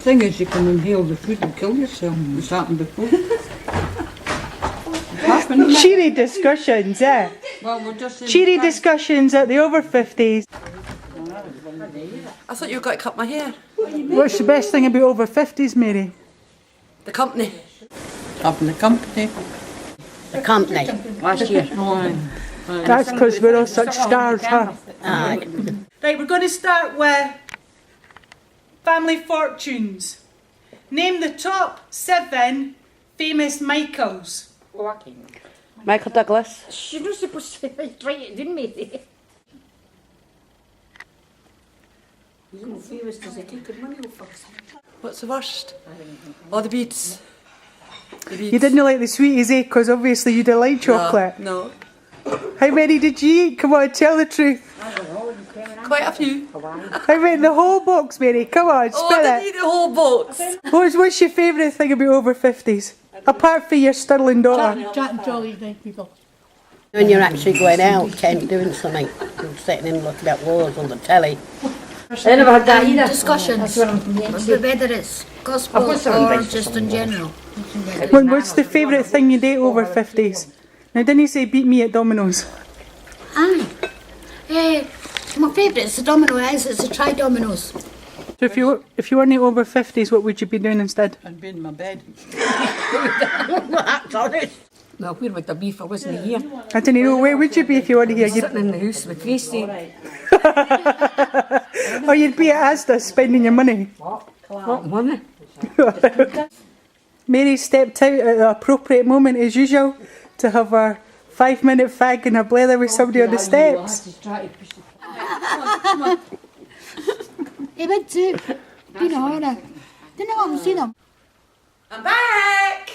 The thing is, you can inhale the food and kill yourself. It's happened before. Cheery discussions, yeah. Well, we're just Cheery discussions at the over 50s. I thought you were going to cut my hair. What's the best thing about over 50s, Mary? The company. Having the company. The company. Last year. That's because we're all such stars, huh? Aye. Right, we're going to start with family fortunes. Name the top 7 famous Michaels. Michael Douglas. She's not supposed to try it, didn't we? What's the worst? Oh, the beads. The beads. You didn't like the sweeties, eh? Because obviously you didn't like chocolate. No. How many did you eat? Come on, tell the truth. Quite a few. How many? The whole box, Mary. Come on, Oh, spit I didn't it. eat the whole box. What's your favourite thing about over 50s? Apart from your sterling daughter. Chatting to all these nice people. When you're actually going out, Kent, doing something, you're sitting in looking at wars on the telly. I never had that either. Discussions, whether it's gospel or just in general. What's the favourite thing you do over 50s? Now, didn't you say beat me at Domino's? Aye. My favourite is the domino is, it's the tri-dominoes. So if you weren't over 50s, what would you be doing instead? I'd be in my bed. That's honest. Well, where would I be if I wasn't here? I don't know, where would you be if you weren't here? Sitting in the house with Gracie. Or you'd be at Asda spending your money. What money? Mary stepped out at the appropriate moment as usual to have her 5-minute fag in a blether with somebody on the steps. He went to Pina Hora. Didn't want to see them. I'm back!